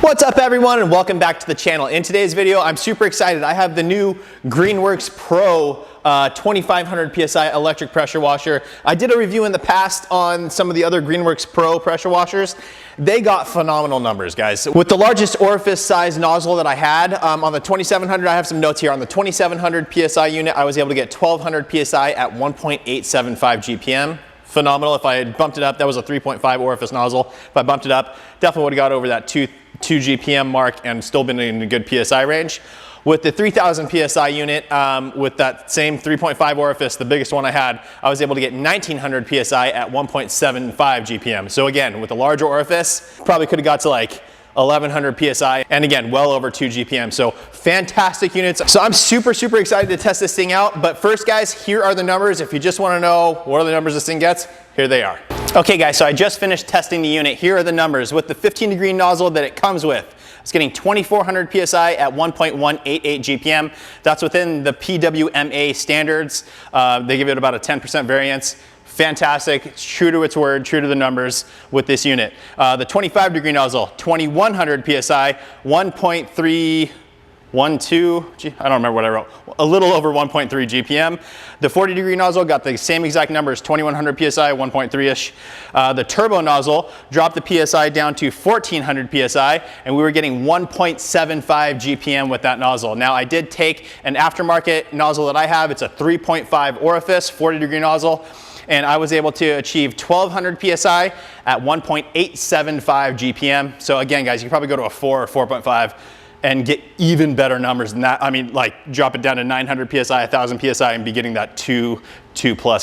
What's up everyone and welcome back to the channel. In today's video, I'm super excited. I have the new Greenworks Pro 2500 PSI electric pressure washer. I did a review in the past on some of the other Greenworks Pro pressure washers. They got phenomenal numbers, guys. With the largest orifice size nozzle that I had, on the 2700, I have some notes here. On the 2700 PSI unit, I was able to get 1200 PSI at 1.875 GPM. Phenomenal. If I had bumped it up, that was a 3.5 orifice nozzle. If I bumped it up, definitely would have got over that 2 GPM mark and still been in a good PSI range. With the 3000 PSI unit, with that same 3.5 orifice, the biggest one I had, I was able to get 1900 PSI at 1.75 GPM. So again, with a larger orifice, probably could have got to like 1100 PSI, and again, well over 2 GPM. So fantastic units. So I'm super excited to test this thing out. But first guys, here are the numbers. If you just wanna know what are the numbers this thing gets, here they are. Okay guys, so I just finished testing the unit. Here are the numbers. With the 15-degree nozzle that it comes with, it's getting 2400 PSI at 1.188 GPM. That's within the PWMA standards. They give it about a 10% variance. Fantastic, it's true to its word, true to the numbers with this unit. The 25-degree nozzle, 2100 PSI, 1.312, I don't remember what I wrote, a little over 1.3 GPM. The 40-degree nozzle got the same exact numbers, 2100 PSI, 1.3-ish. The turbo nozzle dropped the PSI down to 1400 PSI, and we were getting 1.75 GPM with that nozzle. Now I did take an aftermarket nozzle that I have, it's a 3.5 orifice, 40-degree nozzle, and I was able to achieve 1200 PSI at 1.875 GPM. So again, guys, you can probably go to a 4 or 4.5 and get even better numbers than that. I mean, like drop it down to 900 PSI, 1000 PSI, and be getting that 2+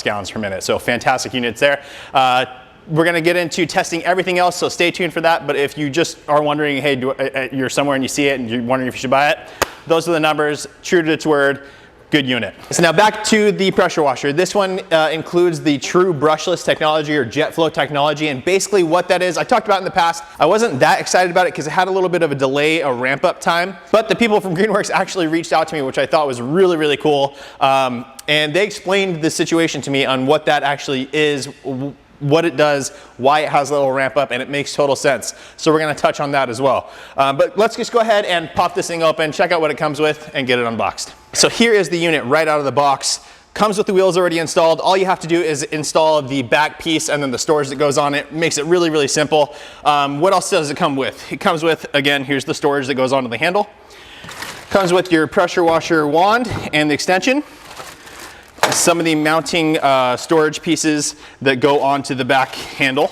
gallons per minute. So fantastic units there. We're gonna get into testing everything else, so stay tuned for that. But if you just are wondering, hey, you're somewhere and you see it and you're wondering if you should buy it, those are the numbers, true to its word. Good unit. So now back to the pressure washer. This one includes the Tru Brushless technology or jet flow technology, and basically what that is, I talked about in the past. I wasn't that excited about it because it had a little bit of a delay, a ramp up time, but the people from Greenworks actually reached out to me, which I thought was really cool. And they explained the situation to me on what that actually is, what it does, why it has a little ramp up, and it makes total sense. So we're gonna touch on that as well. But let's just go ahead and pop this thing open, check out what it comes with, and get it unboxed. So here is the unit right out of the box. Comes with the wheels already installed. All you have to do is install the back piece and then the storage that goes on it. Makes it really simple. What else does it come with? It comes with, again, here's the storage that goes onto the handle. Comes with your pressure washer wand and the extension. Some of the mounting storage pieces that go onto the back handle.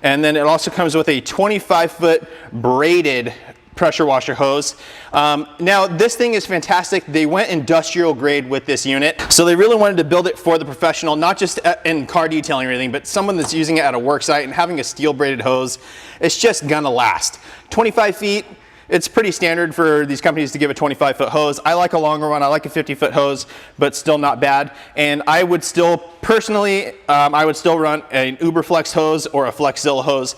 And then it also comes with a 25-foot braided pressure washer hose. Now this thing is fantastic. They went industrial grade with this unit. So they really wanted to build it for the professional, not just in car detailing or anything, but someone that's using it at a work site and having a steel braided hose. It's just gonna last. 25 feet. It's pretty standard for these companies to give a 25-foot hose. I like a longer one. I like a 50-foot hose, but still not bad. And I would still, personally, I would still run an Uberflex hose or a FlexZilla hose,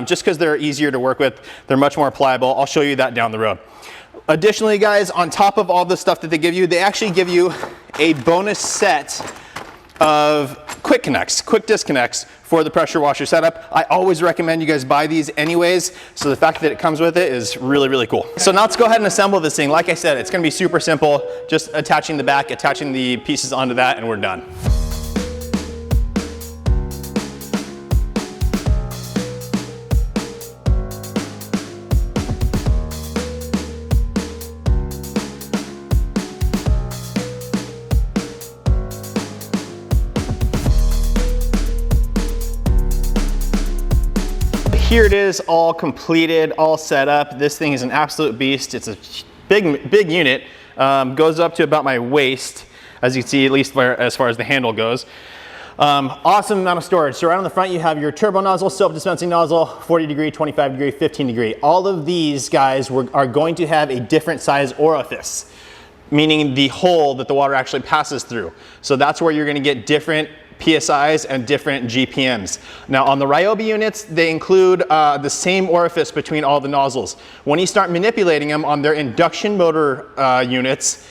just because they're easier to work with. They're much more pliable. I'll show you that down the road. Additionally, guys, on top of all the stuff that they give you, they actually give you a bonus set of quick disconnects for the pressure washer setup. I always recommend you guys buy these anyways, so the fact that it comes with it is really cool. So now let's go ahead and assemble this thing. Like I said, it's gonna be super simple, just attaching the back, attaching the pieces onto that, and we're done. Here it is, all completed, all set up. This thing is an absolute beast. It's a big unit. Goes up to about my waist, as you can see, at least as far as the handle goes. Awesome amount of storage. So right on the front, you have your turbo nozzle, soap dispensing nozzle, 40 degree, 25 degree, 15 degree. All of these guys are going to have a different size orifice, meaning the hole that the water actually passes through. So that's where you're gonna get different PSIs and different GPMs. Now on the Ryobi units, they include the same orifice between all the nozzles. When you start manipulating them on their induction motor units,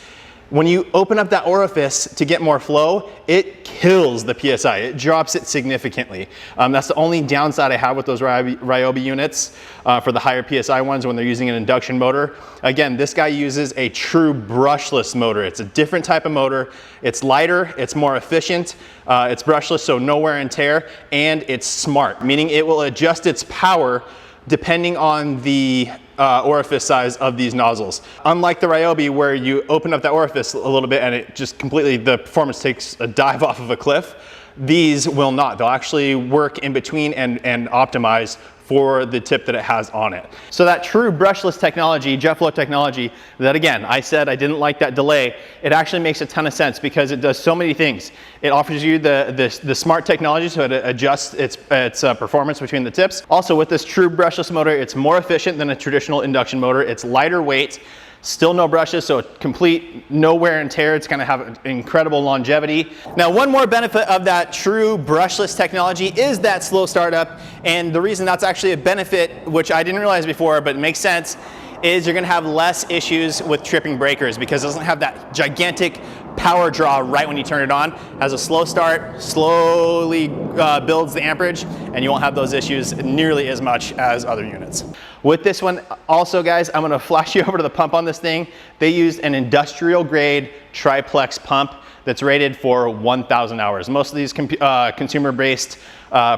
When you open up that orifice to get more flow, it kills the PSI. It drops it significantly. That's the only downside I have with those Ryobi units for the higher PSI ones when they're using an induction motor. Again, this guy uses a Tru Brushless motor. It's a different type of motor. It's lighter, it's more efficient, it's brushless, so no wear and tear, and it's smart, meaning it will adjust its power depending on the orifice size of these nozzles. Unlike the Ryobi, where you open up that orifice a little bit and it just completely, the performance takes a dive off of a cliff, these will not. They'll actually work in between and optimize for the tip that it has on it. So that Tru Brushless technology, jet flow technology, that again, I said I didn't like that delay, it actually makes a ton of sense because it does so many things. It offers you the smart technology so it adjusts its performance between the tips. Also with this Tru Brushless motor, it's more efficient than a traditional induction motor. It's lighter weight, still no brushes, so complete no wear and tear. It's gonna have incredible longevity. Now, one more benefit of that Tru Brushless technology is that slow startup. And the reason that's actually a benefit, which I didn't realize before, but it makes sense, is you're gonna have less issues with tripping breakers because it doesn't have that gigantic power draw right when you turn it on. Has a slow start, slowly builds the amperage, and you won't have those issues nearly as much as other units. With this one also, guys, I'm gonna flash you over to the pump on this thing. They used an industrial grade triplex pump that's rated for 1,000 hours. Most of these consumer-based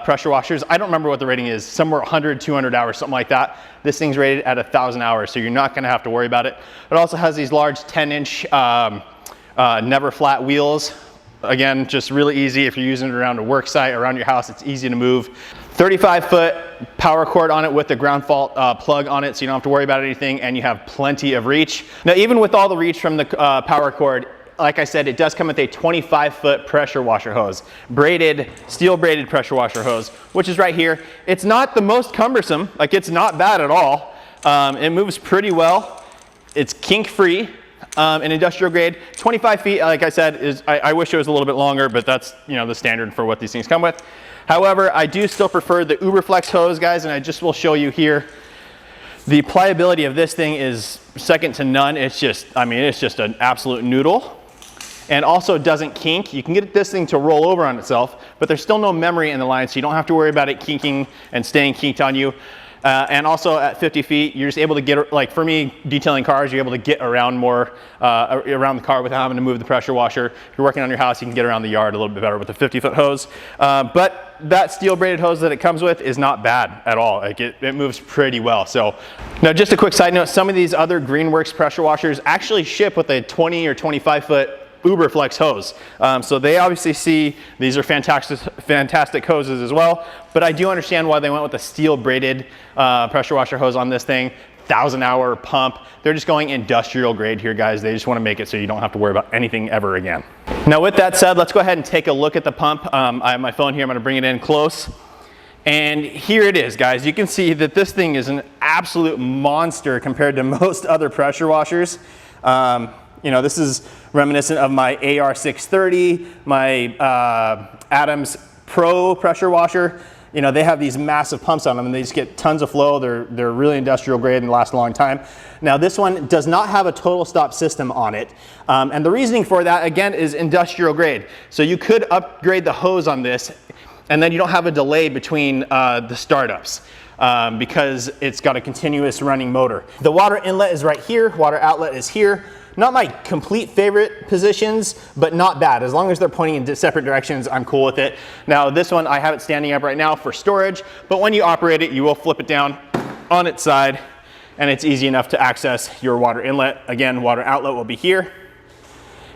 pressure washers, I don't remember what the rating is, somewhere 100, 200 hours, something like that. This thing's rated at 1,000 hours, so you're not gonna have to worry about it. It also has these large 10-inch never flat wheels. Again, just really easy if you're using it around a work site, around your house, it's easy to move. 35-foot power cord on it with the ground fault plug on it, so you don't have to worry about anything, and you have plenty of reach. Now, even with all the reach from the power cord, like I said, it does come with a 25-foot pressure washer hose, steel braided pressure washer hose, which is right here. It's not the most cumbersome, like it's not bad at all. It moves pretty well. It's kink-free. An industrial grade, 25 feet, like I said, I wish it was a little bit longer, but that's, you know, the standard for what these things come with. However, I do still prefer the Uberflex hose, guys, and I just will show you here. The pliability of this thing is second to none. It's just, I mean, it's just an absolute noodle. And also doesn't kink. You can get this thing to roll over on itself, but there's still no memory in the line, so you don't have to worry about it kinking and staying kinked on you. And also at 50 feet, you're just able to get, like for me, detailing cars, you're able to get around more, around the car without having to move the pressure washer. If you're working on your house, you can get around the yard a little bit better with a 50-foot hose. But that steel braided hose that it comes with is not bad at all. Like it moves pretty well. So now just a quick side note, some of these other Greenworks pressure washers actually ship with a 20 or 25-foot Uberflex hose. So they obviously see these are fantastic hoses as well, but I do understand why they went with a steel braided pressure washer hose on this thing. 1,000-hour pump. They're just going industrial grade here, guys. They just want to make it so you don't have to worry about anything ever again. Now with that said, let's go ahead and take a look at the pump. I have my phone here. I'm going to bring it in close. And here it is, guys. You can see that this thing is an absolute monster compared to most other pressure washers. You know, this is reminiscent of my AR630, my Adams Pro pressure washer. You know, they have these massive pumps on them and they just get tons of flow. They're really industrial grade and last a long time. Now this one does not have a total stop system on it. And the reasoning for that, again, is industrial grade. So you could upgrade the hose on this and then you don't have a delay between the startups. Because it's got a continuous running motor. The water inlet is right here, water outlet is here. Not my complete favorite positions, but not bad. As long as they're pointing in separate directions, I'm cool with it. Now this one, I have it standing up right now for storage, but when you operate it, you will flip it down on its side and it's easy enough to access your water inlet. Again, water outlet will be here.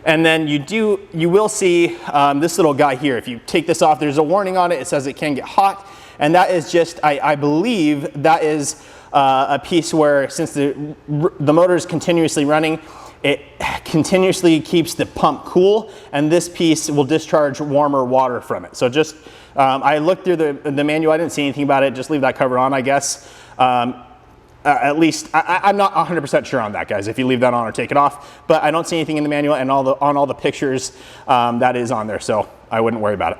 And then you will see this little guy here. If you take this off, there's a warning on it. It says it can get hot. And that is just, I believe that is a piece where since the motor is continuously running, it continuously keeps the pump cool, and this piece will discharge warmer water from it. So just, I looked through the manual, I didn't see anything about it, just leave that cover on, I guess. At least, I'm not 100% sure on that, guys, if you leave that on or take it off, but I don't see anything in the manual, and on all the pictures that is on there, so I wouldn't worry about it.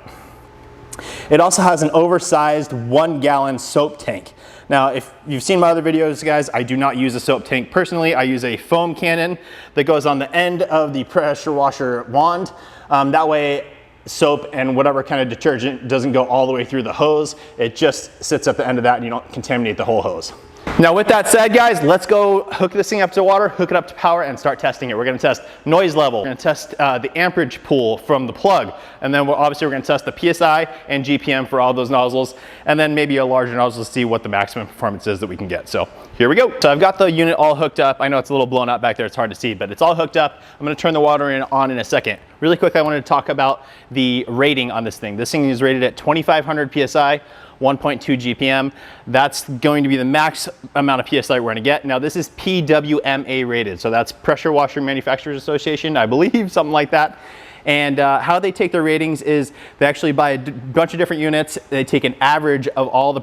It also has an oversized 1-gallon soap tank. Now, if you've seen my other videos, guys, I do not use a soap tank personally. I use a foam cannon that goes on the end of the pressure washer wand. That way, soap and whatever kind of detergent doesn't go all the way through the hose. It just sits at the end of that and you don't contaminate the whole hose. Now with that said, guys, let's go hook this thing up to water, hook it up to power, and start testing it. We're gonna test noise level. We're gonna test the amperage pool from the plug. And then obviously we're gonna test the PSI and GPM for all those nozzles. And then maybe a larger nozzle to see what the maximum performance is that we can get. So here we go. So I've got the unit all hooked up. I know it's a little blown out back there, it's hard to see, but it's all hooked up. I'm gonna turn the water on in a second. Really quick, I wanted to talk about the rating on this thing. This thing is rated at 2,500 PSI, 1.2 GPM. That's going to be the max amount of PSI we're gonna get. Now this is PWMA rated, so that's Pressure Washer Manufacturers Association, I believe, something like that. And how they take their ratings is they actually buy a bunch of different units. They take an average of all the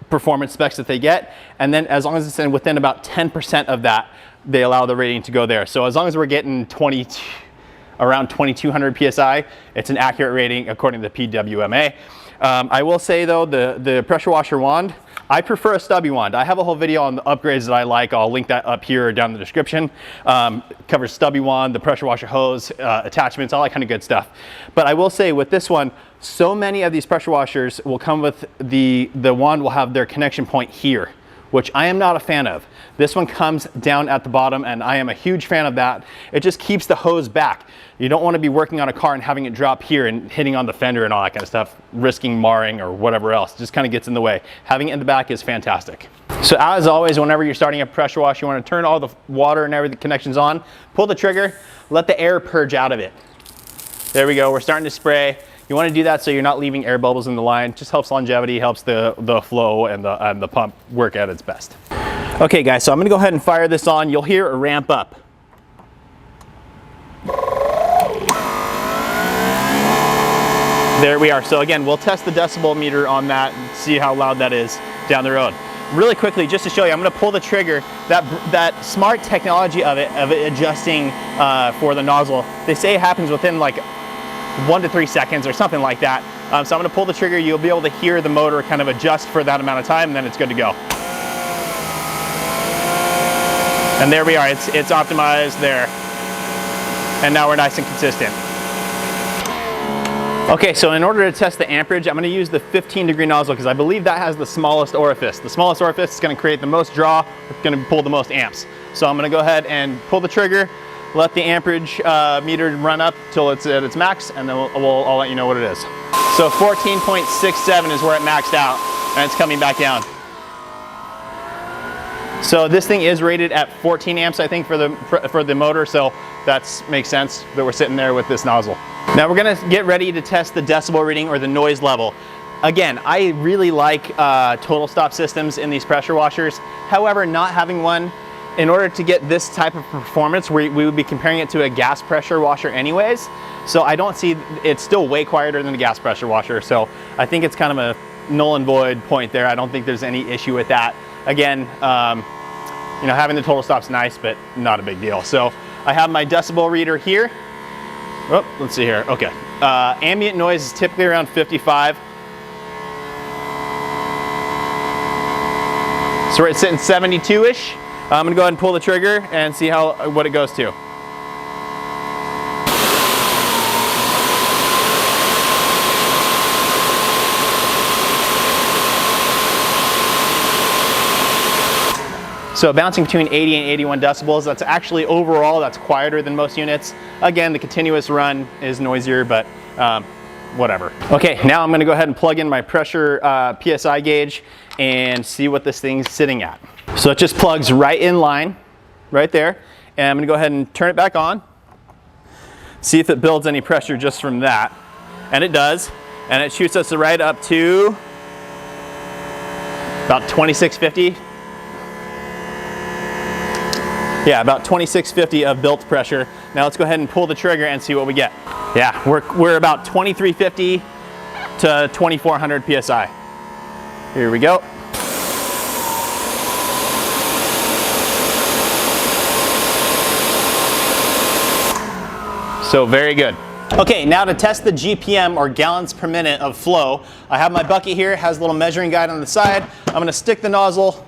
performance specs that they get, and then as long as it's within about 10% of that, they allow the rating to go there. So as long as we're getting around 2,200 PSI, it's an accurate rating according to the PWMA. I will say though, the pressure washer wand, I prefer a stubby wand. I have a whole video on the upgrades that I like. I'll link that up here or down in the description. Covers stubby wand, the pressure washer hose, attachments, all that kind of good stuff. But I will say with this one, so many of these pressure washers will come with the wand will have their connection point here, which I am not a fan of. This one comes down at the bottom and I am a huge fan of that. It just keeps the hose back. You don't want to be working on a car and having it drop here and hitting on the fender and all that kind of stuff, risking marring or whatever else. It just kind of gets in the way. Having it in the back is fantastic. So as always, whenever you're starting a pressure wash, you want to turn all the water and everything connections on, pull the trigger, let the air purge out of it. There we go, we're starting to spray. You want to do that so you're not leaving air bubbles in the line. Just helps longevity, helps the flow and the pump work at its best. Okay guys, so I'm gonna go ahead and fire this on. You'll hear it ramp up. There we are. So again, we'll test the decibel meter on that and see how loud that is down the road. Really quickly, just to show you, I'm gonna pull the trigger. That smart technology of it adjusting for the nozzle, they say it happens within like 1 to 3 seconds or something like that. So I'm gonna pull the trigger, you'll be able to hear the motor kind of adjust for that amount of time, and then it's good to go. And there we are, it's optimized there. And now we're nice and consistent. Okay, so in order to test the amperage, I'm gonna use the 15-degree nozzle because I believe that has the smallest orifice. The smallest orifice is gonna create the most draw, it's gonna pull the most amps. So I'm gonna go ahead and pull the trigger, let the amperage meter run up till it's at its max, and then I'll let you know what it is. So 14.67 is where it maxed out, and it's coming back down. So this thing is rated at 14 amps, I think, for the motor, so that makes sense that we're sitting there with this nozzle. Now we're gonna get ready to test the decibel reading or the noise level. Again, I really like total stop systems in these pressure washers. However, not having one, in order to get this type of performance, we would be comparing it to a gas pressure washer anyways. So I don't see, it's still way quieter than a gas pressure washer. So I think it's kind of a null and void point there. I don't think there's any issue with that. Again, you know, having the total stop's nice, but not a big deal. So I have my decibel reader here. Oh, let's see here, okay. Ambient noise is typically around 55. So we're sitting 72-ish. I'm gonna go ahead and pull the trigger and see what it goes to. So bouncing between 80 and 81 decibels, that's actually overall, that's quieter than most units. Again, the continuous run is noisier, but whatever. Okay, now I'm gonna go ahead and plug in my pressure PSI gauge and see what this thing's sitting at. So it just plugs right in line, right there. And I'm gonna go ahead and turn it back on. See if it builds any pressure just from that. And it does. And it shoots us right up to about 2650. Yeah, about 2650 of built pressure. Now let's go ahead and pull the trigger and see what we get. Yeah, we're about 2350 to 2400 PSI. Here we go. So very good. Okay, now to test the GPM, or gallons per minute of flow, I have my bucket here. It has a little measuring guide on the side. I'm gonna stick the nozzle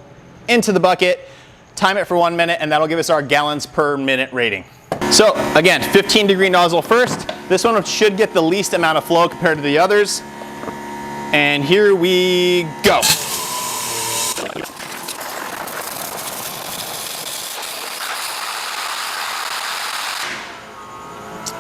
into the bucket, time it for 1 minute, and that'll give us our gallons per minute rating. So again, 15-degree nozzle first. This one should get the least amount of flow compared to the others. And here we go.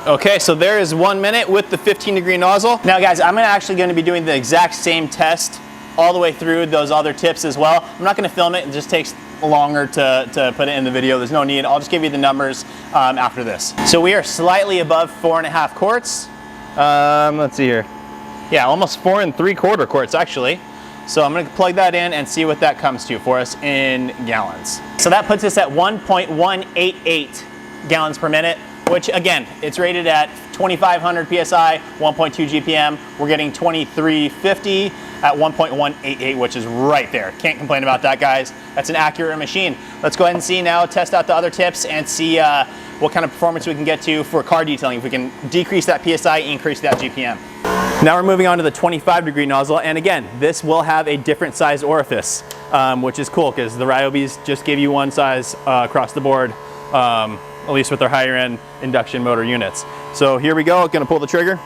Okay, so there is 1 minute with the 15-degree nozzle. Now guys, I'm actually gonna be doing the exact same test all the way through those other tips as well. I'm not gonna film it, it just takes longer to put it in the video. There's no need. I'll just give you the numbers after this. So we are slightly above 4.5 quarts. Let's see here. Yeah, almost 4 3/4 quarts actually. So I'm gonna plug that in and see what that comes to for us in gallons. So that puts us at 1.188 gallons per minute, which again, it's rated at 2,500 PSI, 1.2 GPM. We're getting 2350 at 1.188, which is right there. Can't complain about that, guys. That's an accurate machine. Let's go ahead and see now, test out the other tips and see what kind of performance we can get to for car detailing. If we can decrease that PSI, increase that GPM. Now we're moving on to the 25-degree nozzle, and again, this will have a different size orifice, which is cool because the Ryobis just give you one size across the board, at least with their higher end induction motor units. So here we go, gonna pull the trigger.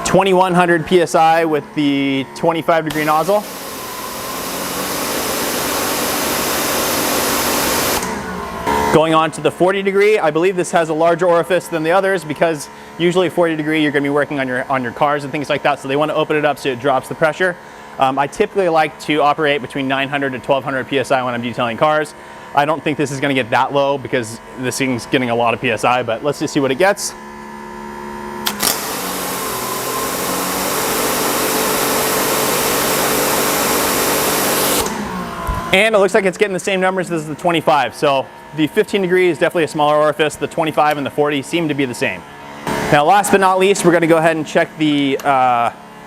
(2100 PSI with the 25-degree nozzle. Going on to the 40-degree, I believe this has a larger orifice than the others because usually 40-degree you're going to be working on your cars and things like that, so they want to open it up so it drops the pressure. I typically like to operate between 900 to 1200 PSI when I'm detailing cars. I don't think this is going to get that low because this thing's getting a lot of PSI, but let's just see what it gets. And it looks like it's getting the same numbers as the 25. So the 15 degree is definitely a smaller orifice. The 25 and the 40 seem to be the same. Now, last but not least, we're gonna go ahead and check the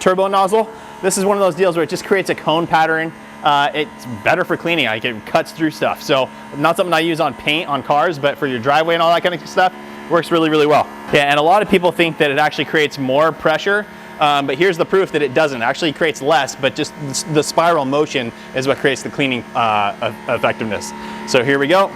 turbo nozzle. This is one of those deals where it just creates a cone pattern. It's better for cleaning, like it cuts through stuff. So not something I use on paint on cars, but for your driveway and all that kind of stuff, works really, really well. Yeah, and a lot of people think that it actually creates more pressure. But here's the proof that it doesn't. It actually creates less, but just the spiral motion is what creates the cleaning effectiveness. So here we go.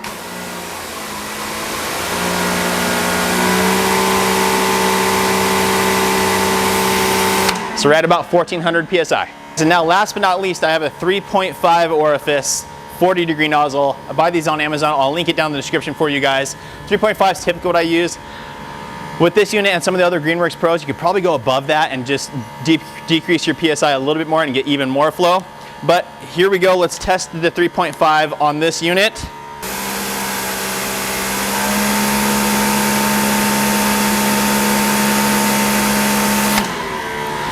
So we're at about 1400 PSI. And now last but not least, I have a 3.5 orifice 40-degree nozzle. I buy these on Amazon. I'll link it down in the description for you guys. 3.5 is typically what I use. With this unit and some of the other Greenworks Pros, you could probably go above that and just decrease your PSI a little bit more and get even more flow. But here we go, let's test the 3.5 on this unit.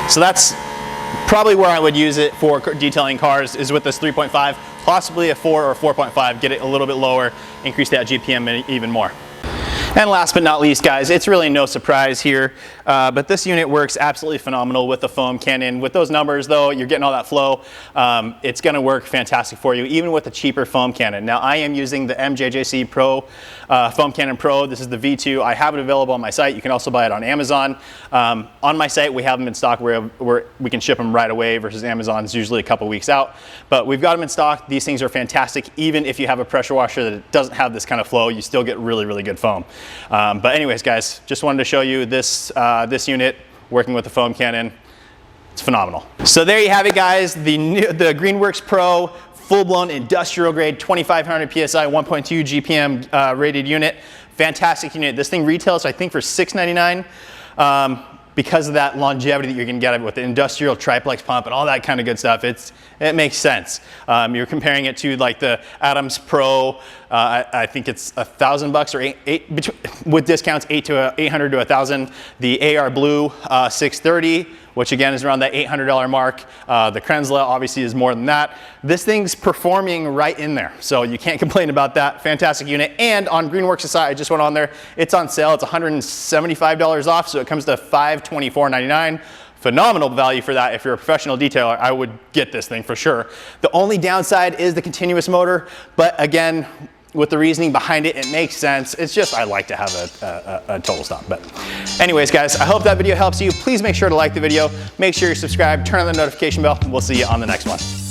So that's probably where I would use it for detailing cars, is with this 3.5, possibly a 4 or 4.5, get it a little bit lower, increase that GPM even more. And last but not least, guys, it's really no surprise here, but this unit works absolutely phenomenal with the foam cannon. With those numbers, though, you're getting all that flow. It's going to work fantastic for you, even with a cheaper foam cannon. Now, I am using the MJJC Pro Foam Cannon Pro. This is the V2. I have it available on my site. You can also buy it on Amazon. On my site, we have them in stock where we can ship them right away versus Amazon's usually a couple weeks out. But we've got them in stock. These things are fantastic. Even if you have a pressure washer that doesn't have this kind of flow, you still get really, really good foam. But anyways, guys, just wanted to show you this unit working with the foam cannon. It's phenomenal. So there you have it, guys. The Greenworks Pro full-blown industrial grade 2500 PSI 1.2 GPM rated unit. Fantastic unit. This thing retails, I think, for $699 because of that longevity that you're going to get with the industrial triplex pump and all that kind of good stuff. It makes sense. You're comparing it to like the Adams Pro. I think it's $1,000 or with discounts 800 to 1,000. The AR Blue 630, which again is around that $800 mark. The Krenzla obviously is more than that. This thing's performing right in there, so you can't complain about that. Fantastic unit. And on Greenworks' site, I just went on there. It's on sale. It's $175 off, so it comes to $524.99. Phenomenal value for that. If you're a professional detailer, I would get this thing for sure. The only downside is the continuous motor, but again, with the reasoning behind it. It makes sense. It's just, I like to have a total stop. But anyways, guys, I hope that video helps you. Please make sure to like the video. Make sure you're subscribed, turn on the notification bell, and we'll see you on the next one.